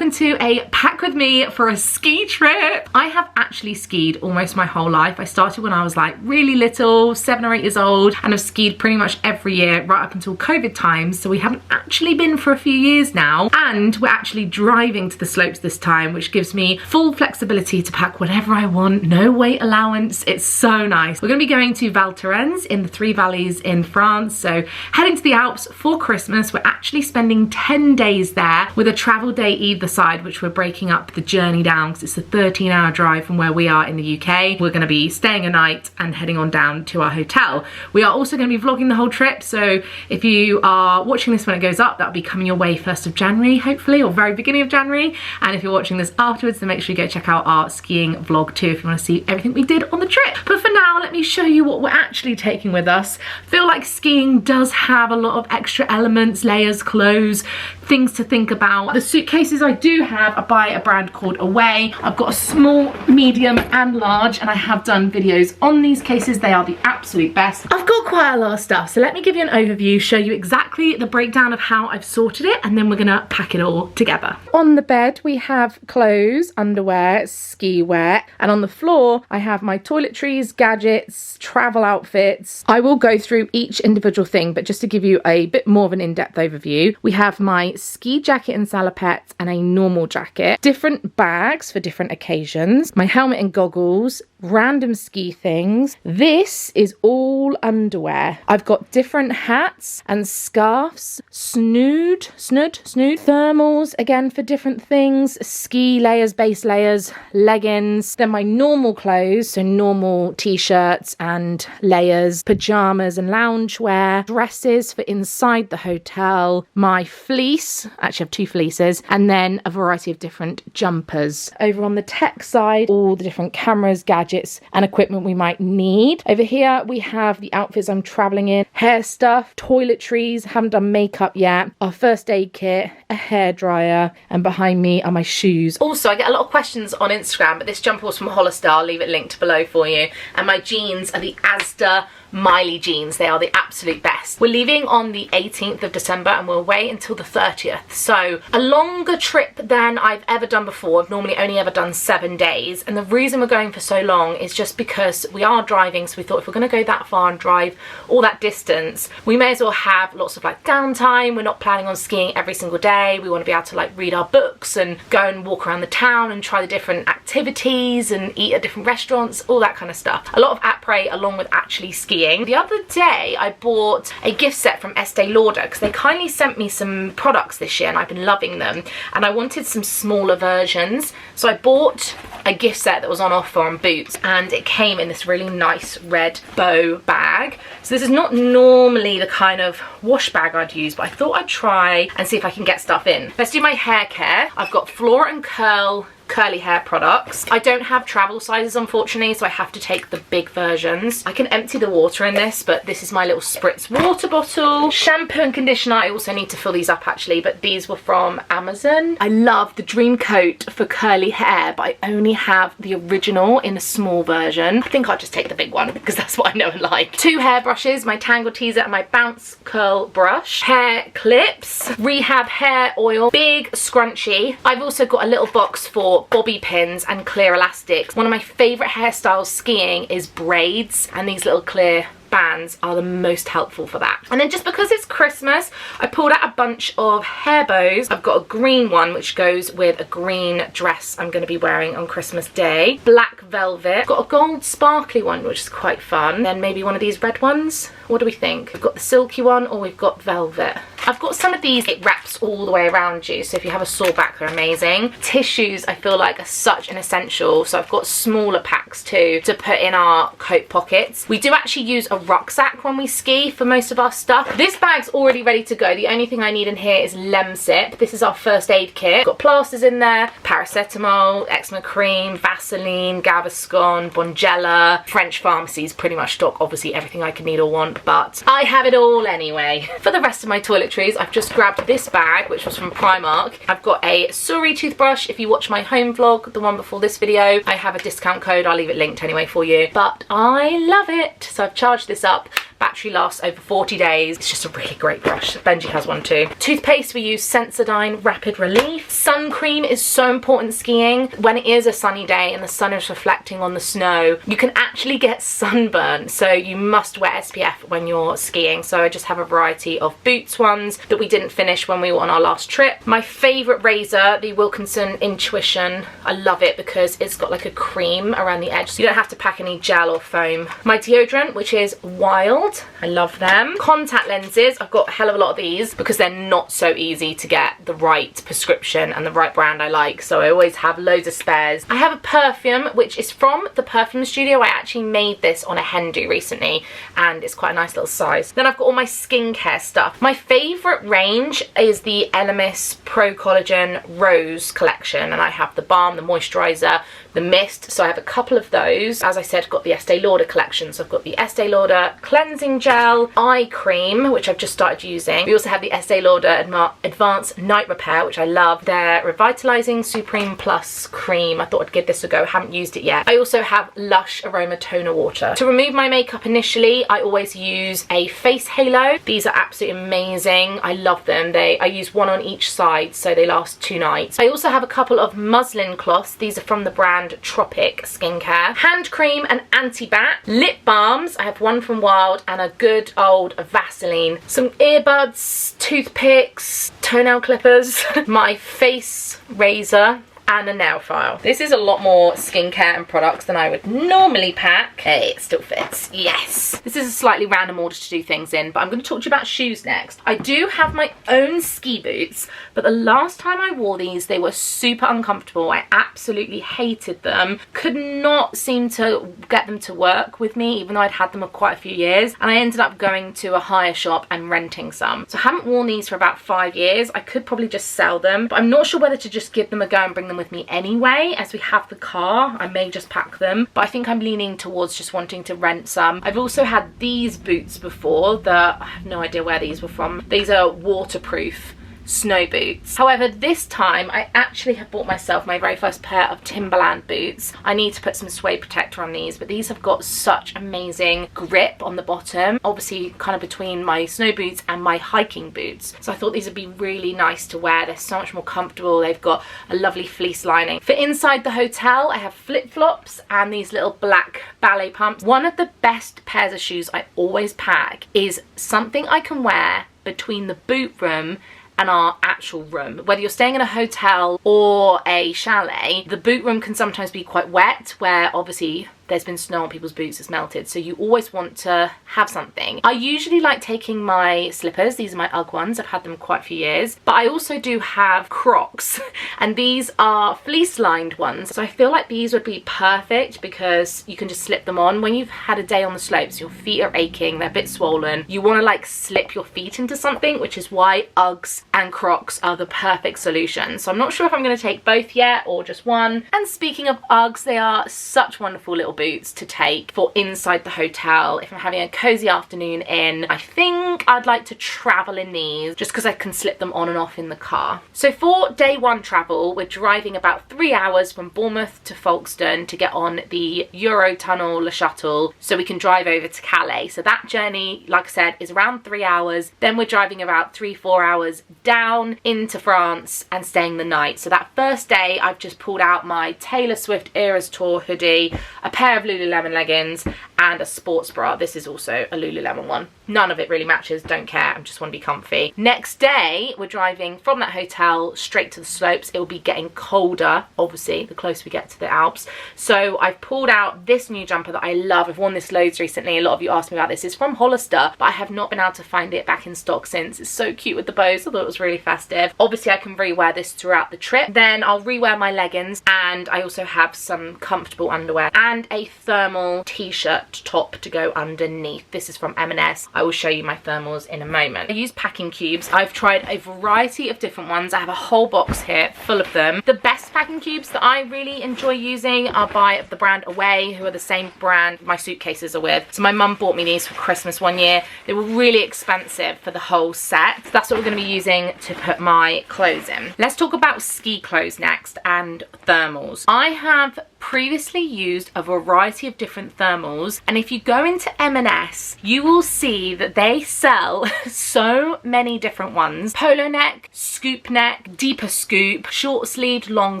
welcome to a pack with me for a ski trip. I have actually skied almost my whole life. I started when I was like really little, 7 or 8 years old, and I've skied pretty much every year right up until COVID times, so we haven't actually been for a few years now, and we're actually driving to the slopes this time, which gives me full flexibility to pack whatever I want, no weight allowance. It's so nice. We're going to be going to Val Thorens in the Three Valleys in France, so heading to the Alps for Christmas. We're actually spending 10 days there with a travel day either side, which we're breaking up the journey down because it's a 13-hour drive from where we are in the UK. We're going to be staying a night and heading on down to our hotel. We are also going to be vlogging the whole trip, so if you are watching this when it goes up, that'll be coming your way 1st of January hopefully, or very beginning of January, and if you're watching this afterwards, then make sure you go check out our skiing vlog too if you want to see everything we did on the trip. But for now, let me show you what we're actually taking with us. I feel like skiing does have a lot of extra elements, layers, clothes, things to think about. The suitcases I do have are by a brand called Away. I've got a small, medium and large, and I have done videos on these cases. They are the absolute best. I've got quite a lot of stuff, so let me give you an overview, show you exactly the breakdown of how I've sorted it, and then we're gonna pack it all together. On the bed we have clothes, underwear, ski wear, and on the floor I have my toiletries, gadgets, travel outfits. I will go through each individual thing, but just to give you a bit more of an in-depth overview, we have my ski jacket and salopettes and a normal jacket, different bags for different occasions, my helmet and goggles, random ski things. This is all underwear. I've got different hats and scarves, snood, thermals again for different things, ski layers, base layers, leggings, then my normal clothes, so normal t-shirts and layers, pajamas and loungewear, dresses for inside the hotel, my fleece, actually I have 2 fleeces, and then a variety of different jumpers. Over on the tech side, all the different cameras, gadgets and equipment we might need. Over here we have the outfits I'm traveling in, hair stuff, toiletries, haven't done makeup yet, our first aid kit, a hairdryer, and behind me are my shoes. Also, I get a lot of questions on Instagram, but this jumper was from Hollister. I'll leave it linked below for you. And my jeans are the Asda Miley jeans. They are the absolute best. We're leaving on the 18th of December and we'll wait until the 30th. So a longer trip than I've ever done before. I've normally only ever done 7 days. And the reason we're going for so long is just because we are driving. So we thought if we're going to go that far and drive all that distance, we may as well have lots of like downtime. We're not planning on skiing every single day. We want to be able to like read our books and go and walk around the town and try the different activities and eat at different restaurants, all that kind of stuff. A lot of après along with actually skiing. The other day I bought a gift set from Estee Lauder because they kindly sent me some products this year and I've been loving them, and I wanted some smaller versions, so I bought a gift set that was on offer on Boots, and it came in this really nice red bow bag. So this is not normally the kind of wash bag I'd use, but I thought I'd try and see if I can get stuff in. Let's do my hair care. I've got Flora & Curl curly hair products. I don't have travel sizes unfortunately, so I have to take the big versions. I can empty the water in this, but this is my little spritz water bottle. Shampoo and conditioner, I also need to fill these up actually, but these were from Amazon. I love the Dream Coat for curly hair, but I only have the original in a small version. I think I'll just take the big one because that's what I know and like. 2 hair brushes, my Tangle Teaser and my Bounce Curl brush. Hair clips, Rehab hair oil, big scrunchie. I've also got a little box for bobby pins and clear elastics. One of my favourite hairstyles skiing is braids, and these little clear bands are the most helpful for that. And then just because it's Christmas, I pulled out a bunch of hair bows. I've got a green one which goes with a green dress I'm going to be wearing on Christmas Day. Black velvet. Got a gold sparkly one which is quite fun. Then maybe one of these red ones. What do we think? We've got the silky one or we've got velvet. I've got some of these, it wraps all the way around you, so if you have a sore back they're amazing. Tissues I feel like are such an essential, so I've got smaller packs too to put in our coat pockets. We do actually use a rucksack when we ski for most of our stuff. This bag's already ready to go. The only thing I need in here is Lemsip. This is our first aid kit. Got plasters in there, paracetamol, eczema cream, Vaseline, Gaviscon, Bonjela. French pharmacies pretty much stock obviously everything I could need or want, but I have it all anyway. For the rest of my toiletries, I've just grabbed this bag which was from Primark. I've got a Suri toothbrush. If you watch my home vlog, the one before this video, I have a discount code. I'll leave it linked anyway for you, but I love it. So I've charged this up. Battery lasts over 40 days. It's just a really great brush. Benji has one too. Toothpaste, we use Sensodyne Rapid Relief. Sun cream is so important skiing. When it is a sunny day and the sun is reflecting on the snow, you can actually get sunburn, so you must wear SPF when you're skiing. So I just have a variety of Boots ones that we didn't finish when we were on our last trip. My favourite razor, the Wilkinson Intuition. I love it because it's got like a cream around the edge, so you don't have to pack any gel or foam. My deodorant, which is Wild. I love them. Contact lenses, I've got a hell of a lot of these because they're not so easy to get the right prescription and the right brand I like, so I always have loads of spares. I have a perfume which is from the Perfume Studio. I actually made this on a hen do recently and it's quite a nice little size. Then I've got all my skincare stuff. My favourite range is the Elemis Pro Collagen Rose collection, and I have the balm, the moisturiser, the mist, so I have a couple of those. As I said, I've got the Estee Lauder collection, so I've got the Estee Lauder cleansing gel, eye cream, which I've just started using. We also have the Estee Lauder Advanced Night Repair, which I love. Their Revitalizing Supreme Plus cream. I thought I'd give this a go. I haven't used it yet. I also have Lush Aroma Toner Water. To remove my makeup initially, I always use a face halo. These are absolutely amazing. I love them. I use one on each side, so they last 2 nights. I also have a couple of muslin cloths. These are from the brand Tropic Skincare. Hand cream and anti-bac. Lip balms. I have one from Wild and a good old Vaseline. Some earbuds, toothpicks, toenail clippers, my face razor, and a nail file. This is a lot more skincare and products than I would normally pack. Hey, it still fits. Yes. This is a slightly random order to do things in, but I'm going to talk to you about shoes next. I do have my own ski boots, but the last time I wore these, they were super uncomfortable. I absolutely hated them. Could not seem to get them to work with me, even though I'd had them for quite a few years. And I ended up going to a hire shop and renting some. So I haven't worn these for about 5 years. I could probably just sell them, but I'm not sure whether to just give them a go and bring them with me anyway, as we have the car. I may just pack them, but I think I'm leaning towards just wanting to rent some. I've also had these boots before that I have no idea where these were from. These are waterproof snow boots. However, this time I actually have bought myself my very first pair of Timberland boots. I need to put some suede protector on these, but these have got such amazing grip on the bottom, obviously kind of between my snow boots and my hiking boots. So I thought these would be really nice to wear. They're so much more comfortable. They've got a lovely fleece lining. For inside the hotel, I have flip-flops and these little black ballet pumps. One of the best pairs of shoes I always pack is something I can wear between the boot room and our actual room. Whether you're staying in a hotel or a chalet, the boot room can sometimes be quite wet, where obviously there's been snow on people's boots, it's melted, so you always want to have something. I usually like taking my slippers. These are my UGG ones. I've had them quite a few years, but I also do have Crocs and these are fleece lined ones, so I feel like these would be perfect because you can just slip them on when you've had a day on the slopes. Your feet are aching, they're a bit swollen, you want to like slip your feet into something, which is why Uggs and Crocs are the perfect solution. So I'm not sure if I'm going to take both yet or just one. And speaking of Uggs, they are such wonderful little boots to take for inside the hotel. If I'm having a cozy afternoon in, I think I'd like to travel in these just because I can slip them on and off in the car. So for day 1 travel, we're driving about 3 hours from Bournemouth to Folkestone to get on the Eurotunnel Le Shuttle so we can drive over to Calais. So that journey, like I said, is around 3 hours. Then we're driving about 3-4 hours down into France and staying the night. So that first day, I've just pulled out my Taylor Swift Eras Tour hoodie, a pair of Lululemon leggings and a sports bra. This is also a Lululemon one. None of it really matches, don't care, I just want to be comfy. Next day, we're driving from that hotel straight to the slopes. It will be getting colder, obviously, the closer we get to the Alps. So I've pulled out this new jumper that I love. I've worn this loads recently. A lot of you asked me about this. It's from Hollister, but I have not been able to find it back in stock since. It's so cute with the bows. I thought it was really festive. Obviously, I can rewear this throughout the trip. Then I'll rewear my leggings, and I also have some comfortable underwear and a thermal t-shirt top to go underneath. This is from M&S. I will show you my thermals in a moment. I use packing cubes. I've tried a variety of different ones. I have a whole box here full of them. The best packing cubes that I really enjoy using are by the brand Away, who are the same brand my suitcases are with. So my mum bought me these for Christmas one year. They were really expensive for the whole set. So that's what we're going to be using to put my clothes in. Let's talk about ski clothes next and thermals. I have previously used a variety of different thermals, and if you go into M&S, you will see that they sell so many different ones. Polo neck, scoop neck, deeper scoop, short sleeved, long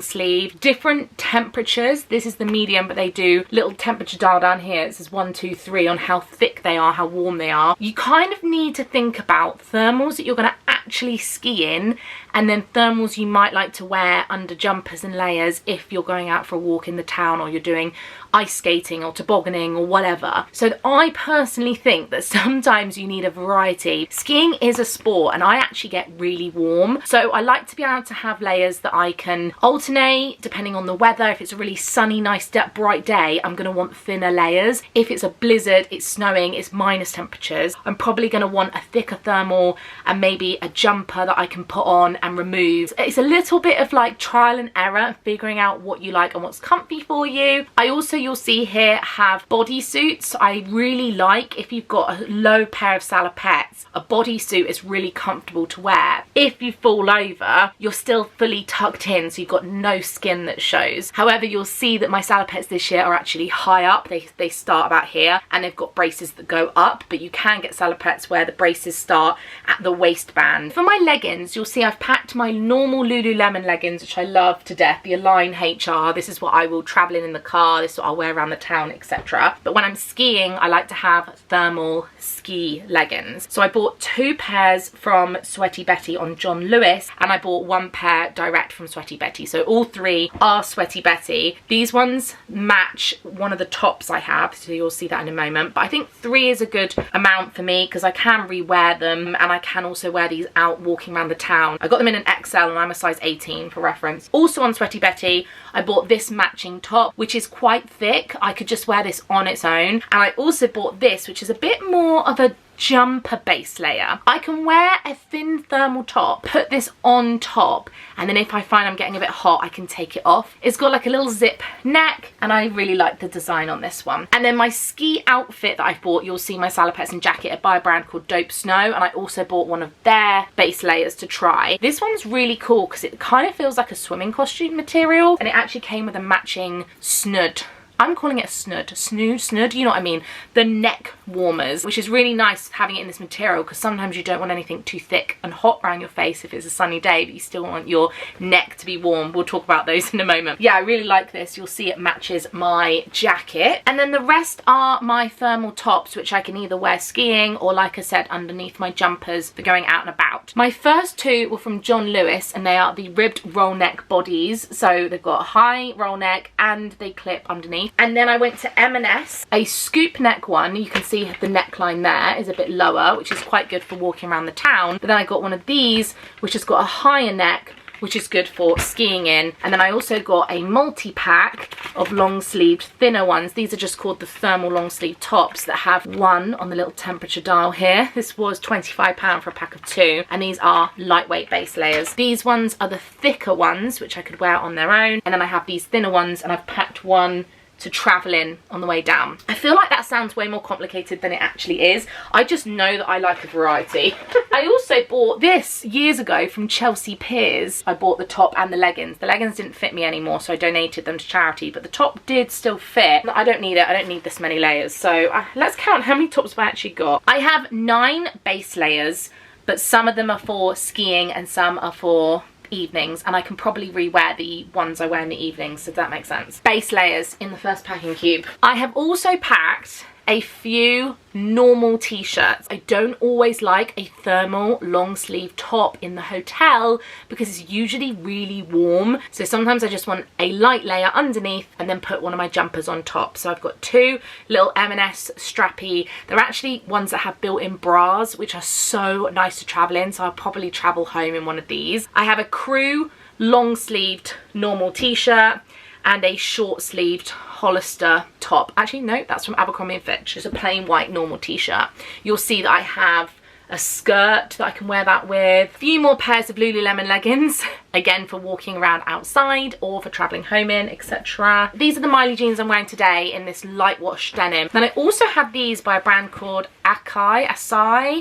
sleeve, different temperatures. This is the medium, but they do little temperature dial down here. It says 1, 2, 3 on how thick they are, how warm they are. You kind of need to think about thermals that you're going to actually ski in, and then thermals you might like to wear under jumpers and layers if you're going out for a walk in the town, or you're doing ice skating or tobogganing or whatever. So I personally think that sometimes you need a variety. Skiing is a sport and I actually get really warm, so I like to be able to have layers that I can alternate depending on the weather. If it's a really sunny, nice, bright day, I'm going to want thinner layers. If it's a blizzard, it's snowing, it's minus temperatures, I'm probably going to want a thicker thermal and maybe a jumper that I can put on and remove. It's a little bit of like trial and error, figuring out what you like and what's comfy for you. I also, you'll see here, have bodysuits. I really like, if you've got a low pair of salopettes, a bodysuit is really comfortable to wear. If you fall over, you're still fully tucked in, so you've got no skin that shows. However, you'll see that my salopettes this year are actually high up. They start about here, and they've got braces that go up, but you can get salopettes where the braces start at the waistband. For my leggings, you'll see I've packed my normal Lululemon leggings, which I love to death, the Align HR. This is what I will travel in the car, this is what I'll wear around the town, etc. But when I'm skiing, I like to have thermal ski leggings. So I bought 2 pairs from Sweaty Betty on John Lewis, and I bought 1 pair direct from Sweaty Betty. So all 3 are Sweaty Betty. These ones match one of the tops I have, so you'll see that in a moment. But I think 3 is a good amount for me because I can rewear them, and I can also wear these out walking around the town. I got them in an XL and I'm a size 18 for reference. Also on Sweaty Betty, I bought this matching top, which is quite thick. I could just wear this on its own. And I also bought this, which is a bit more of a jumper base layer. I can wear a thin thermal top, put this on top, and then if I find I'm getting a bit hot, I can take it off. It's got like a little zip neck, and I really like the design on this one. And then my ski outfit that I bought, you'll see my salopettes and jacket by a brand called Dope Snow, and I also bought one of their base layers to try. This one's really cool because it kind of feels like a swimming costume material, and it actually came with a matching snood. I'm calling it a snood, you know what I mean? The neck warmers, which is really nice having it in this material because sometimes you don't want anything too thick and hot around your face if it's a sunny day, but you still want your neck to be warm. We'll talk about those in a moment. Yeah, I really like this. You'll see it matches my jacket. And then the rest are my thermal tops, which I can either wear skiing or, like I said, underneath my jumpers for going out and about. My first 2 were from John Lewis, and they are the ribbed roll neck bodies. So they've got a high roll neck and they clip underneath. And then I went to M&S, a scoop neck one. You can see the neckline there is a bit lower, which is quite good for walking around the town. But then I got one of these, which has got a higher neck, which is good for skiing in. And then I also got a multi-pack of long-sleeved thinner ones. These are just called the thermal long-sleeve tops that have 1 on the little temperature dial here. This was £25 for a pack of 2, and these are lightweight base layers. These ones are the thicker ones, which I could wear on their own, and then I have these thinner ones, and I've packed 1 to travel in on the way down. I feel like that sounds way more complicated than it actually is. I just know that I like a variety. I also bought this years ago from Chelsea Piers. I bought the top and the leggings. The leggings didn't fit me anymore, so I donated them to charity, but the top did still fit. I don't need it. I don't need this many layers. So let's count how many tops I actually got. I have 9 base layers, but some of them are for skiing and some are for evenings, and I can probably rewear the ones I wear in the evenings, if that makes sense. Base layers in the first packing cube. I have also packed a few normal t-shirts. I don't always like a thermal long sleeve top in the hotel because it's usually really warm, so sometimes I just want a light layer underneath and then put one of my jumpers on top. So I've got 2 little M&S strappy. They're actually ones that have built-in bras, which are so nice to travel in, so I'll probably travel home in one of these. I have a crew long sleeved normal t-shirt and a short sleeved Hollister top. Actually, no, that's from Abercrombie & Fitch. It's a plain white normal t-shirt. You'll see that I have a skirt that I can wear that with, a few more pairs of Lululemon leggings, again for walking around outside or for traveling home in, etc. These are the Miley jeans I'm wearing today in this light wash denim. Then I also have these by a brand called Acai.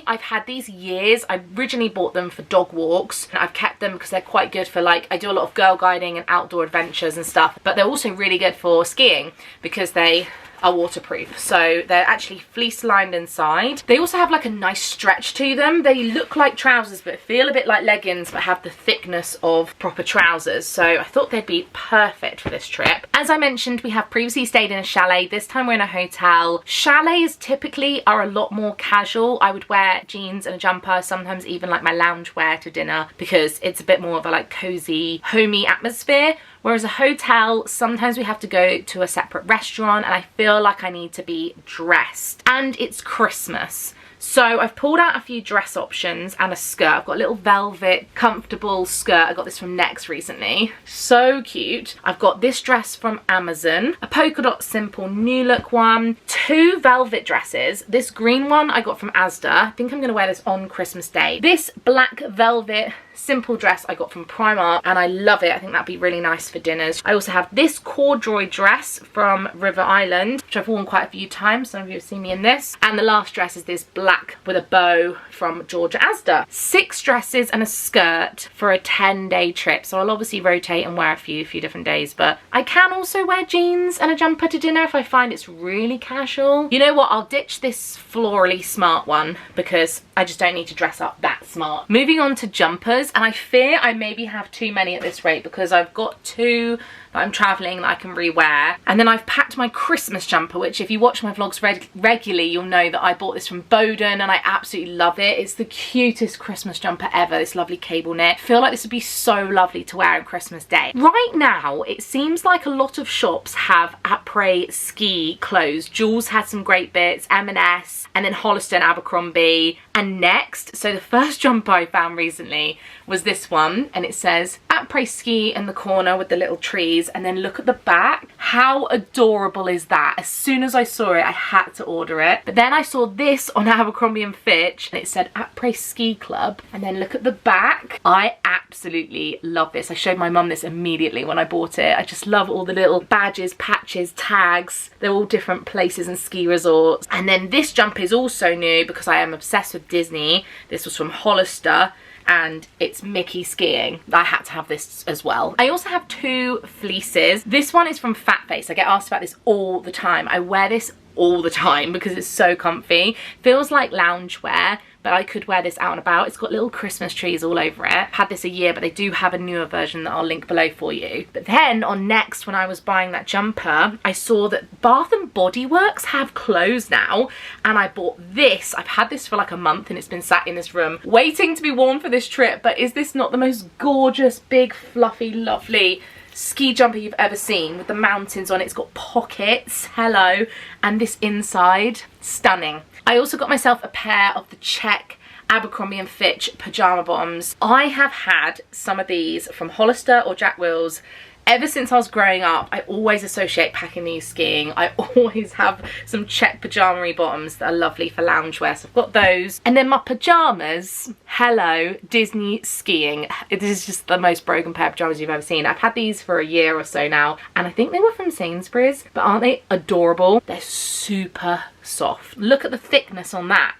I've had these years. I originally bought them for dog walks, and I've kept them because they're quite good for, like, I do a lot of girl guiding and outdoor adventures and stuff, but they're also really good for skiing because they are waterproof. So they're actually fleece lined inside. They also have like a nice stretch to them. They look like trousers but feel a bit like leggings but have the thickness of proper trousers. So I thought they'd be perfect for this trip. As I mentioned, we have previously stayed in a chalet. This time we're in a hotel. Chalets typically are a lot more casual. I would wear jeans and a jumper, sometimes even like my lounge wear to dinner, because it's a bit more of a like cozy, homey atmosphere. Whereas a hotel, sometimes we have to go to a separate restaurant and I feel like I need to be dressed. And it's Christmas. So I've pulled out a few dress options and a skirt. I've got a little velvet, comfortable skirt. I got this from Next recently. So cute. I've got this dress from Amazon, a polka dot simple new look one, 2 velvet dresses. This green one I got from Asda. I think I'm gonna wear this on Christmas Day. This black velvet simple dress I got from Primark and I love it. I think that'd be really nice for dinners. I also have this corduroy dress from River Island, which I've worn quite a few times. Some of you have seen me in this. And the last dress is this black with a bow from Georgia Asda. 6 dresses and a skirt for a 10-day trip. So I'll obviously rotate and wear a few different days, but I can also wear jeans and a jumper to dinner if I find it's really casual. You know what? I'll ditch this florally smart one because I just don't need to dress up that smart. Moving on to jumpers, and I fear I maybe have too many at this rate because I've got 2 that I'm traveling that I can rewear. And then I've packed my Christmas jumper, which if you watch my vlogs regularly, you'll know that I bought this from Brogan and I absolutely love it. It's the cutest Christmas jumper ever, this lovely cable knit. I feel like this would be so lovely to wear on Christmas Day. Right now, it seems like a lot of shops have après ski clothes. Jules had some great bits, M&S, and then Hollister and Abercrombie, and Next. So the first jumper I found recently was this one, and it says après ski in the corner with the little trees, and then look at the back. How adorable is that? As soon as I saw it, I had to order it. But then I saw this on Abercrombie and Fitch, and it said après ski club, and then look at the back. I absolutely love this. I showed my mum this immediately when I bought it. I just love all the little badges, patches, tags. They're all different places and ski resorts. And then this jumper is also new because I am obsessed with Disney. This was from Hollister, and it's Mickey skiing. I had to have this as well. I also have 2 fleeces. This one is from Fat Face. I get asked about this all the time. I wear this all the time because it's so comfy. Feels like loungewear, but I could wear this out and about. It's got little Christmas trees all over it. I've had this a year, but they do have a newer version that I'll link below for you. But then on Next, when I was buying that jumper, I saw that Bath and Body Works have closed now, and I bought this. I've had this for like a month and it's been sat in this room waiting to be worn for this trip. But is this not the most gorgeous, big, fluffy, lovely ski jumper you've ever seen, with the mountains on it? It's got pockets, hello, and this inside, stunning. I also got myself a pair of the check Abercrombie and Fitch pajama bottoms. I have had some of these from Hollister or Jack Wills ever since I was growing up. I always associate packing these skiing. I always have some check pajama bottoms that are lovely for loungewear, so I've got those. And then my pajamas, hello, Disney skiing. This is just the most Brogan pair of pajamas you've ever seen. I've had these for a year or so now, and I think they were from Sainsbury's, but aren't they adorable? They're super soft. Look at the thickness on that.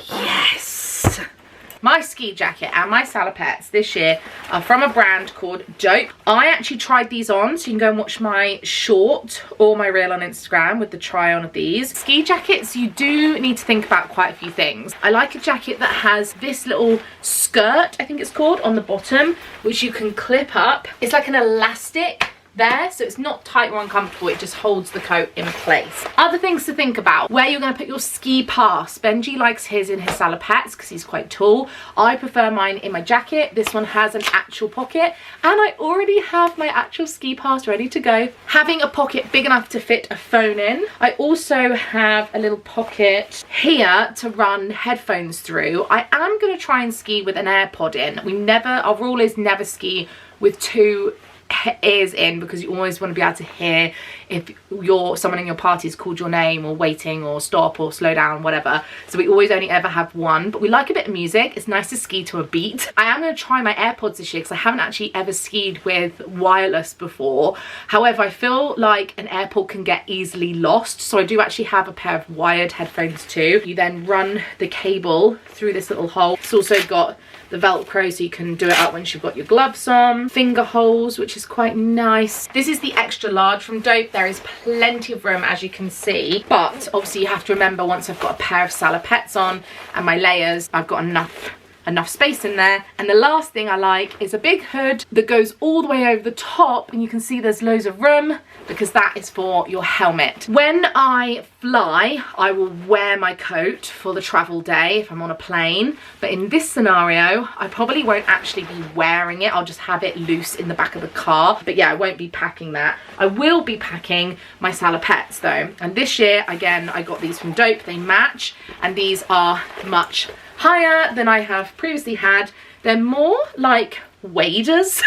Yes. My ski jacket and my salopettes this year are from a brand called Dope. I actually tried these on, so you can go and watch my short or my reel on Instagram with the try on of these. Ski jackets, you do need to think about quite a few things. I like a jacket that has this little skirt, I think it's called, on the bottom, which you can clip up. It's like an elastic there, so it's not tight or uncomfortable, it just holds the coat in place. Other things to think about: where you're going to put your ski pass. Benji likes his in his salopettes because he's quite tall. I prefer mine in my jacket. This one has an actual pocket, and I already have my actual ski pass ready to go. Having a pocket big enough to fit a phone in. I also have a little pocket here to run headphones through. I am going to try and ski with an AirPod in. Our rule is never ski with 2 ears in, because you always want to be able to hear if someone in your party has called your name, or waiting, or stop, or slow down, whatever. So we always only ever have one, but we like a bit of music. It's nice to ski to a beat. I am going to try my AirPods this year because I haven't actually ever skied with wireless before. However, I feel like an AirPod can get easily lost, so I do actually have a pair of wired headphones too. You then run the cable through this little hole. It's also got the Velcro, so you can do it up once you've got your gloves on. Finger holes, which is quite nice. This is the extra large from Dope. There is plenty of room, as you can see, but obviously you have to remember, once I've got a pair of salopettes on and my layers, I've got enough space in there. And the last thing I like is a big hood that goes all the way over the top, and you can see there's loads of room, because that is for your helmet. When I fly, I will wear my coat for the travel day if I'm on a plane, but in this scenario I probably won't actually be wearing it. I'll just have it loose in the back of the car, but yeah, I won't be packing that. I will be packing my salopettes though, and this year again I got these from Dope. They match, and these are much higher than I have previously had. They're more like waders,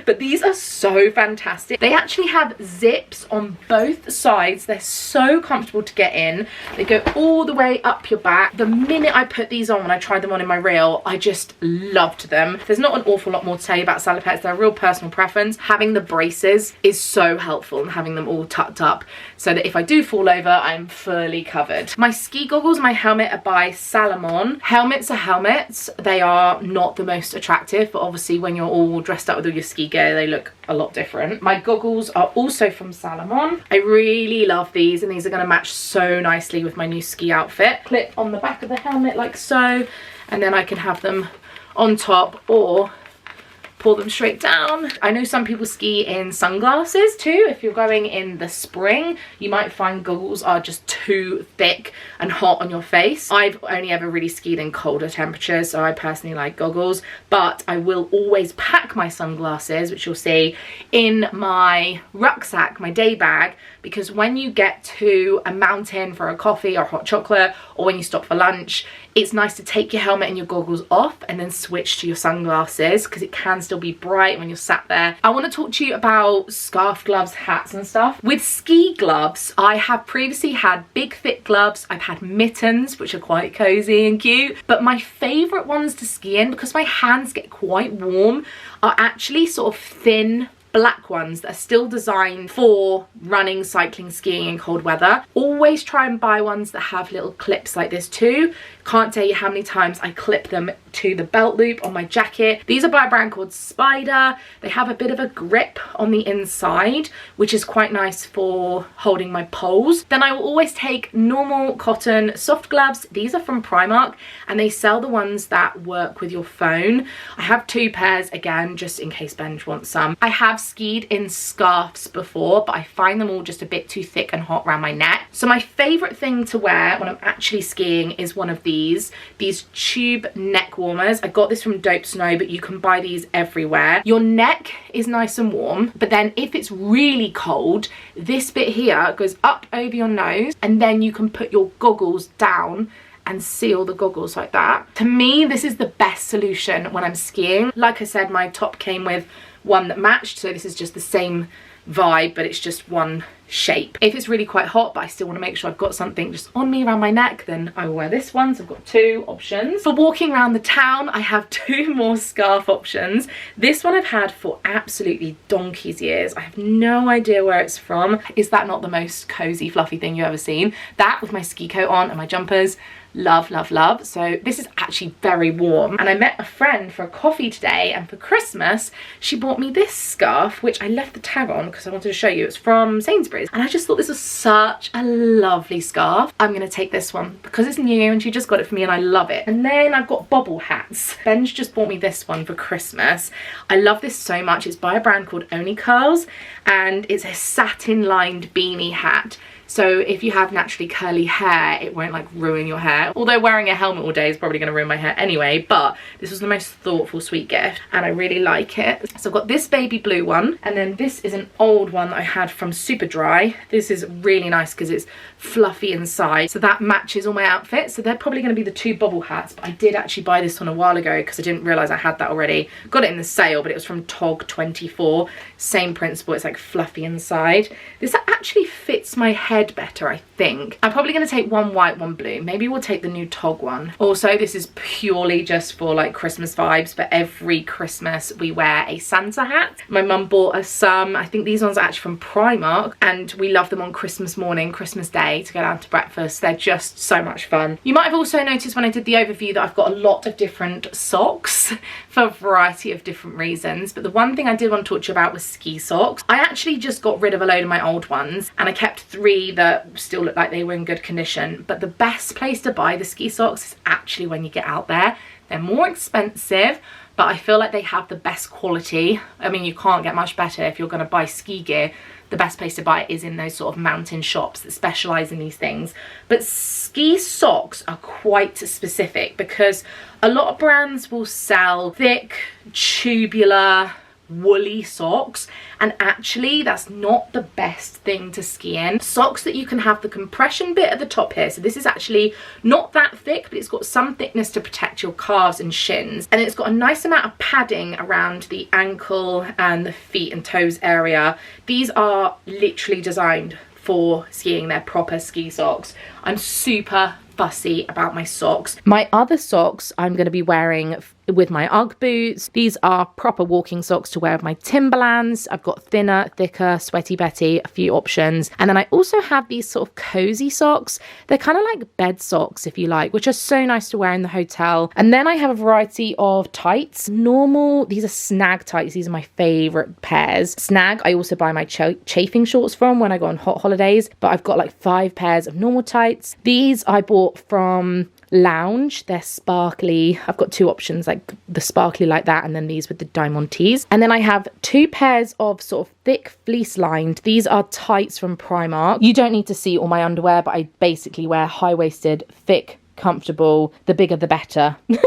but these are so fantastic. They actually have zips on both sides. They're so comfortable to get in. They go all the way up your back. The minute I put these on, when I tried them on in my reel, I just loved them. There's not an awful lot more to tell you about salopettes. They're a real personal preference. Having the braces is so helpful, and having them all tucked up so that if I do fall over, I'm fully covered. My ski goggles, my helmet are by Salomon. Helmets are helmets. They are not the most attractive, but obviously when you're all dressed up with all your ski gear, they look a lot different. My goggles are also from Salomon. I really love these, and these are going to match so nicely with my new ski outfit. Clip on the back of the helmet like so, and then I can have them on top or pull them straight down. I know some people ski in sunglasses too. If you're going in the spring, you might find goggles are just too thick and hot on your face. I've only ever really skied in colder temperatures, so I personally like goggles, but I will always pack my sunglasses, which you'll see, in my rucksack, my day bag, because when you get to a mountain for a coffee or hot chocolate, or when you stop for lunch, it's nice to take your helmet and your goggles off and then switch to your sunglasses, because it can still be bright when you're sat there. I want to talk to you about scarf, gloves, hats and stuff. With ski gloves, I have previously had big thick gloves. I've had mittens, which are quite cozy and cute, but my favorite ones to ski in, because my hands get quite warm, are actually sort of thin black ones that are still designed for running, cycling, skiing in cold weather. Always try and buy ones that have little clips like this too. Can't tell you how many times I clip them to the belt loop on my jacket. These are by a brand called Spider. They have a bit of a grip on the inside, which is quite nice for holding my poles. Then I will always take normal cotton soft gloves. These are from Primark, and they sell the ones that work with your phone. I have 2 pairs, again, just in case Benj wants some. I have skied in scarves before, but I find them all just a bit too thick and hot around my neck. So my favorite thing to wear when I'm actually skiing is one of these tube neck warmers. I got this from Dope Snow, but you can buy these everywhere. Your neck is nice and warm, but then if it's really cold, this bit here goes up over your nose, and then you can put your goggles down and seal the goggles like that. To me, this is the best solution when I'm skiing. Like I said, my top came with one that matched, so this is just the same vibe, but it's just one shape. If it's really quite hot, but I still want to make sure I've got something just on me around my neck, then I will wear this one. So I've got 2 options. For walking around the town, I have 2 more scarf options. This one I've had for absolutely donkey's years. I have no idea where it's from. Is that not the most cozy, fluffy thing you've ever seen? That with my ski coat on and my jumpers. Love, love, love. So this is actually very warm, and I met a friend for a coffee today, and for Christmas she bought me this scarf, which I left the tag on because I wanted to show you. It's from Sainsbury's, and I just thought this was such a lovely scarf. I'm gonna take this one because it's new and she just got it for me and I love it. And then I've got bobble hats. Ben's just bought me this one for Christmas. I love this so much. It's by a brand called Only Curls, and it's a satin lined beanie hat. So if you have naturally curly hair, it won't like ruin your hair. Although wearing a helmet all day is probably going to ruin my hair anyway, but this was the most thoughtful sweet gift and I really like it. So I've got this baby blue one, and then this is an old one that I had from Superdry. This is really nice because it's fluffy inside, so that matches all my outfits. So they're probably going to be the 2 bobble hats, but I did actually buy this one a while ago because I didn't realise I had that already. Got it in the sale, but it was from Tog24. Same principle, it's like fluffy inside. This actually fits my head better, I think. I'm probably going to take one white, one blue. Maybe we'll take the new Tog one. Also, this is purely just for like Christmas vibes, but every Christmas we wear a Santa hat. My mum bought us some. I think these ones are actually from Primark, and we love them on Christmas morning, Christmas Day, to go down to breakfast. They're just so much fun. You might have also noticed when I did the overview that I've got a lot of different socks for a variety of different reasons, but the one thing I did want to talk to you about was ski socks. I actually just got rid of a load of my old ones, and I kept 3 that still look like they were in good condition. But the best place to buy the ski socks is actually when you get out there. They're more expensive, but I feel like they have the best quality. I mean, you can't get much better if you're going to buy ski gear. The best place to buy it is in those sort of mountain shops that specialise in these things. But ski socks are quite specific because a lot of brands will sell thick, tubular, woolly socks, and actually that's not the best thing to ski in. Socks that you can have the compression bit at the top here, so this is actually not that thick, but it's got some thickness to protect your calves and shins, and it's got a nice amount of padding around the ankle and the feet and toes area. These are literally designed for skiing. They're proper ski socks. I'm super fussy about my socks. My other socks I'm going to be wearing with my Ugg boots. These are proper walking socks to wear with my Timberlands. I've got thinner, thicker, Sweaty Betty, a few options. And then I also have these sort of cozy socks. They're kind of like bed socks, if you like, which are so nice to wear in the hotel. And then I have a variety of tights. Normal, these are Snag tights. These are my favorite pairs. Snag, I also buy my chafing shorts from when I go on hot holidays, but I've got like 5 pairs of normal tights. These I bought from Lounge. They're sparkly. I've got 2 options, like the sparkly like that, and then these with the diamantes. And then I have 2 pairs of sort of thick fleece lined. These are tights from Primark. You don't need to see all my underwear, but I basically wear high-waisted, thick, comfortable. The bigger the better. So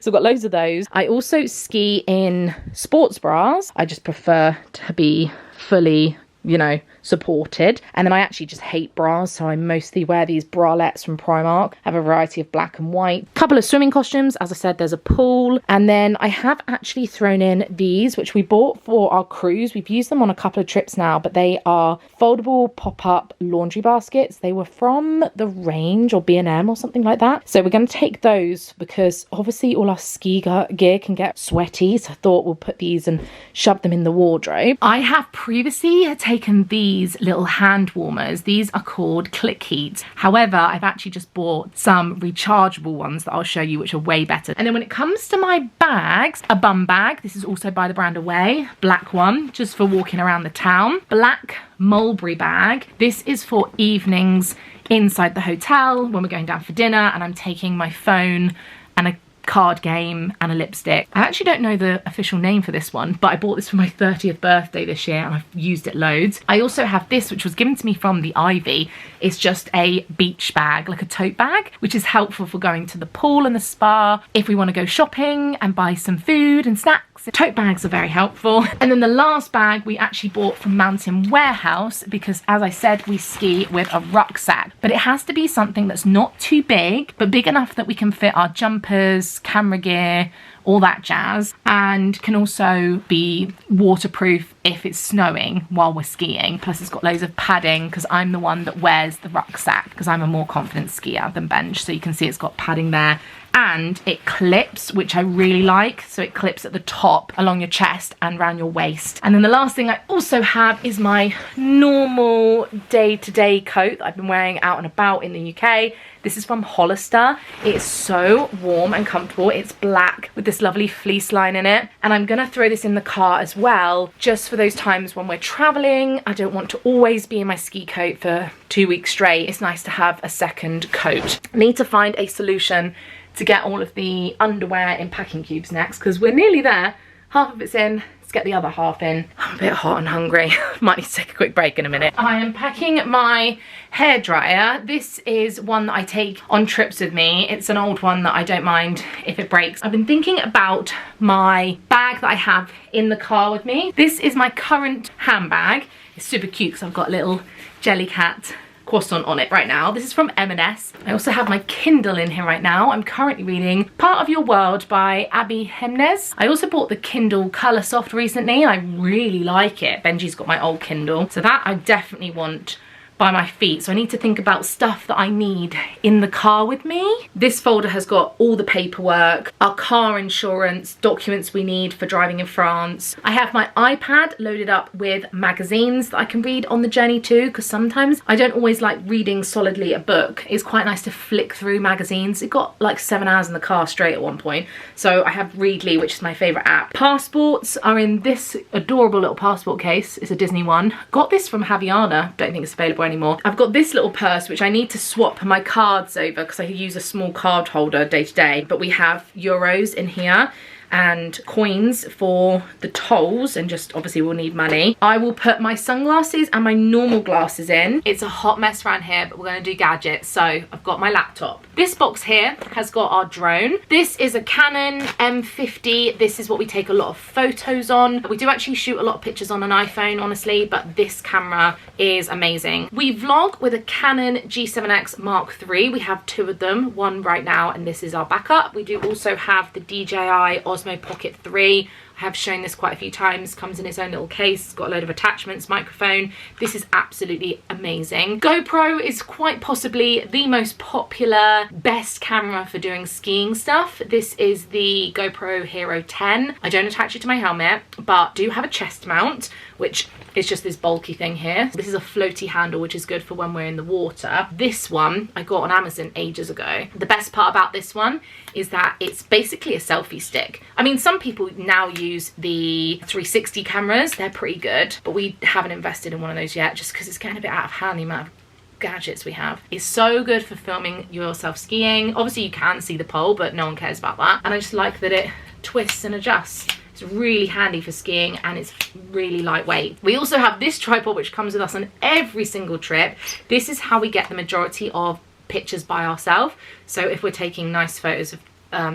I've got loads of those. I also ski in sports bras. I just prefer to be fully, you know, supported. And then I actually just hate bras, so I mostly wear these bralettes from Primark. I have a variety of black and white. Couple of swimming costumes. As I said, there's a pool. And then I have actually thrown in these, which we bought for our cruise. We've used them on a couple of trips now, but they are foldable pop-up laundry baskets. They were from the Range or B&M or something like that. So we're going to take those because obviously all our ski gear can get sweaty. So I thought we'll put these and shove them in the wardrobe. I have previously taken these little hand warmers. These are called Click Heat. However, I've actually just bought some rechargeable ones that I'll show you, which are way better. And then when it comes to my bags, a bum bag. This is also by the brand Away. Black one, just for walking around the town. Black mulberry bag. This is for evenings inside the hotel when we're going down for dinner, and I'm taking my phone and a card game and a lipstick. I actually don't know the official name for this one, but I bought this for my 30th birthday this year and I've used it loads. I also have this, which was given to me from the Ivy. It's just a beach bag, like a tote bag, which is helpful for going to the pool and the spa. If we want to go shopping and buy some food and snacks, tote bags are very helpful. And then the last bag we actually bought from Mountain Warehouse because, as I said, we ski with a rucksack, but it has to be something that's not too big, but big enough that we can fit our jumpers, camera gear, all that jazz, and can also be waterproof if it's snowing while we're skiing. Plus it's got loads of padding because I'm the one that wears the rucksack because I'm a more confident skier than Benj. So you can see it's got padding there, and it clips, which I really like. So it clips at the top along your chest and around your waist. And then the last thing I also have is my normal day-to-day coat that I've been wearing out and about in the UK. This is from Hollister. It's so warm and comfortable. It's black with this lovely fleece line in it. And I'm gonna throw this in the car as well, just for those times when we're traveling. I don't want to always be in my ski coat for 2 weeks straight. It's nice to have a second coat. I need to find a solution to get all of the underwear in packing cubes next, because we're nearly there. Half of it's in. It's get the other half in. I'm a bit hot and hungry. Might need to take a quick break in a minute. I am packing my hairdryer. This is one that I take on trips with me. It's an old one that I don't mind if it breaks. I've been thinking about my bag that I have in the car with me. This is my current handbag. It's super cute because I've got a little Jellycat croissant on it right now. This is from M&S. I also have my Kindle in here right now. I'm currently reading Part of Your World by Abby Hemnes. I also bought the Kindle Colour Soft recently and I really like it. Benji's got my old Kindle, so that I definitely want by my feet. So I need to think about stuff that I need in the car with me. This folder has got all the paperwork, our car insurance, documents we need for driving in France. I have my iPad loaded up with magazines that I can read on the journey too, because sometimes I don't always like reading solidly a book. It's quite nice to flick through magazines. It got like 7 hours in the car straight at one point. So I have Readly, which is my favorite app. Passports are in this adorable little passport case. It's a Disney one. Got this from Havaiana. Don't think it's available anymore. I've got this little purse which I need to swap my cards over because I use a small card holder day to day, but we have euros in here and coins for the tolls, and just obviously we'll need money. I will put my sunglasses and my normal glasses in. It's a hot mess around here, but we're going to do gadgets. So I've got my laptop. This box here has got our drone. This is a Canon M50. This is what we take a lot of photos on. We do actually shoot a lot of pictures on an iPhone, honestly, but this camera is amazing. We vlog with a Canon G7X Mark III. We have 2 of them, one right now, and this is our backup. We do also have the DJI Osmo Pocket 3. I have shown this quite a few times. Comes in its own little case. It's got a load of attachments, microphone. This is absolutely amazing. GoPro is quite possibly the most popular, best camera for doing skiing stuff. This is the GoPro Hero 10. I don't attach it to my helmet, but do have a chest mount, which is just this bulky thing here. This is a floaty handle, which is good for when we're in the water. This one I got on Amazon ages ago. The best part about this one is that it's basically a selfie stick. I mean, some people now use the 360 cameras. They're pretty good, but we haven't invested in one of those yet just because it's getting a bit out of hand, the amount of gadgets we have. It's so good for filming yourself skiing. Obviously you can see the pole, but no one cares about that. And I just like that it twists and adjusts. It's really handy for skiing and it's really lightweight. We also have this tripod which comes with us on every single trip. This is how we get the majority of pictures by ourselves. So if we're taking nice photos of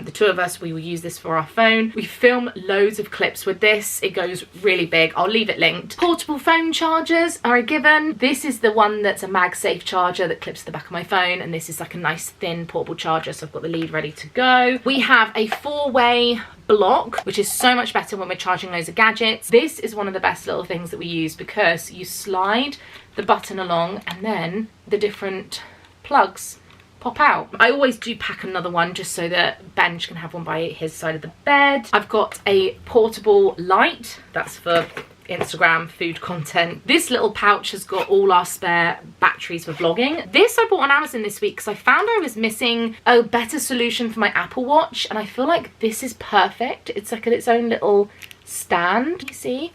the 2 of us, we will use this for our phone. We film loads of clips with this. It goes really big. I'll leave it linked. Portable phone chargers are a given. This is the one that's a MagSafe charger that clips to the back of my phone, and this is like a nice thin portable charger, so I've got the lead ready to go. We have a 4-way block, which is so much better when we're charging loads of gadgets. This is one of the best little things that we use because you slide the button along and then the different plugs pop out. I always do pack another one just so that Benj can have one by his side of the bed. I've got a portable light. That's for Instagram food content. This little pouch has got all our spare batteries for vlogging. This I bought on Amazon this week because I found I was missing a better solution for my Apple Watch, and I feel like this is perfect. It's like its own little stand, you see,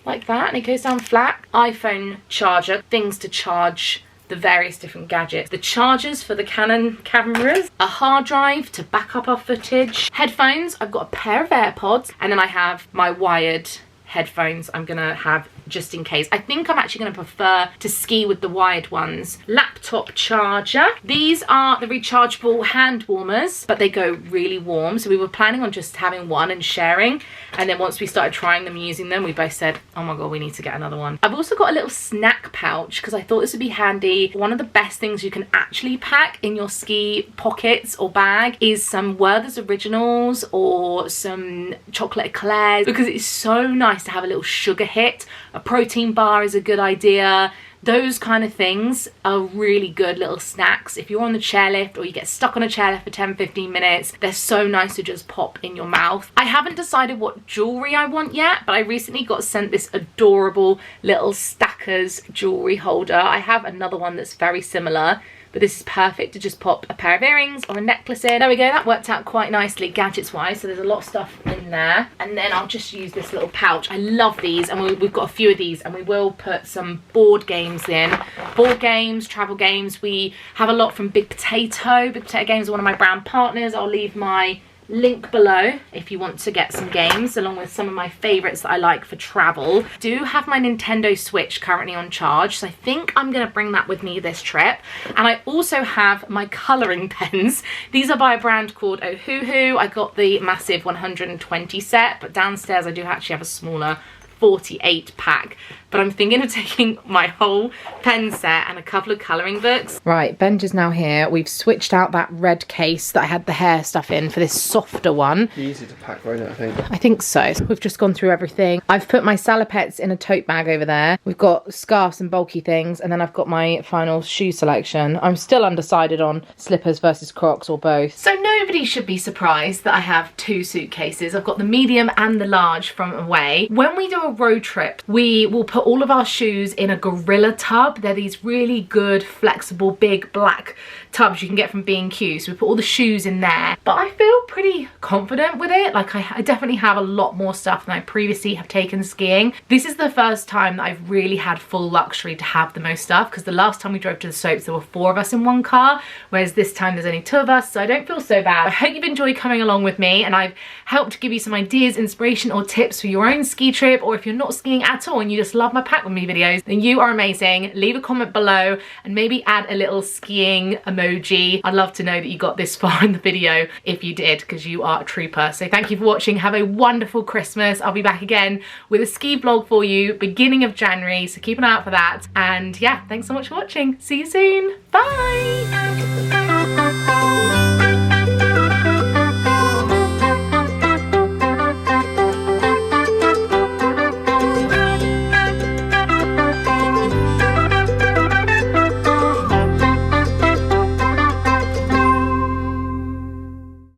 like that, and it goes down flat. iPhone charger, things to charge the various different gadgets, the chargers for the Canon cameras, a hard drive to back up our footage, headphones. I've got a pair of AirPods, and then I have my wired headphones I'm gonna have just in case. I think I'm actually gonna prefer to ski with the wired ones. Laptop charger. These are the rechargeable hand warmers, but they go really warm. So we were planning on just having one and sharing. And then once we started trying them, using them, we both said, oh my God, we need to get another one. I've also got a little snack pouch because I thought this would be handy. One of the best things you can actually pack in your ski pockets or bag is some Werther's Originals or some chocolate eclairs, because it's so nice to have a little sugar hit. A protein bar is a good idea. Those kind of things are really good little snacks. If you're on the chairlift or you get stuck on a chairlift for 10-15 minutes, they're so nice to just pop in your mouth. I haven't decided what jewelry I want yet, but I recently got sent this adorable little Stackers jewelry holder. I have another one that's very similar, but this is perfect to just pop a pair of earrings or a necklace in. There we go, that worked out quite nicely gadgets wise, so there's a lot of stuff in there. And then I'll just use this little pouch. I love these, and we've got a few of these, and we will put some board games in. Board games, travel games. We have a lot from Big Potato. Big Potato Games are one of my brand partners. I'll leave my link below if you want to get some games along with some of my favorites that I like for travel. Do have my Nintendo Switch currently on charge, so I think I'm gonna bring that with me this trip. And I also have my coloring pens. These are by a brand called Ohuhu. I got the massive 120 set, but downstairs I do actually have a smaller 48 pack. But I'm thinking of taking my whole pen set and a couple of colouring books. Right, Benja's now here. We've switched out that red case that I had the hair stuff in for this softer one. Easy to pack, won't it, I think? I think so. We've just gone through everything. I've put my salopettes in a tote bag over there. We've got scarves and bulky things, and then I've got my final shoe selection. I'm still undecided on slippers versus Crocs or both. So nobody should be surprised that I have 2 suitcases. I've got the medium and the large from away. When we do a road trip, we will put all of our shoes in a gorilla tub. They're these really good, flexible, big black tubs you can get from B&Q. So we put all the shoes in there. But I feel pretty confident with it. Like I definitely have a lot more stuff than I previously have taken skiing. This is the first time that I've really had full luxury to have the most stuff, because the last time we drove to the slopes there were 4 of us in one car, whereas this time there's only 2 of us, so I don't feel so bad. I hope you've enjoyed coming along with me, and I've helped give you some ideas, inspiration or tips for your own ski trip, or if you're not skiing at all and you just love my pack with me videos, then you are amazing. Leave a comment below and maybe add a little skiing emoji. I'd love to know that you got this far in the video if you did, because you are a trooper. So thank you for watching. Have a wonderful Christmas. I'll be back again with a ski vlog for you beginning of January, so keep an eye out for that. And yeah, thanks so much for watching. See you soon. Bye.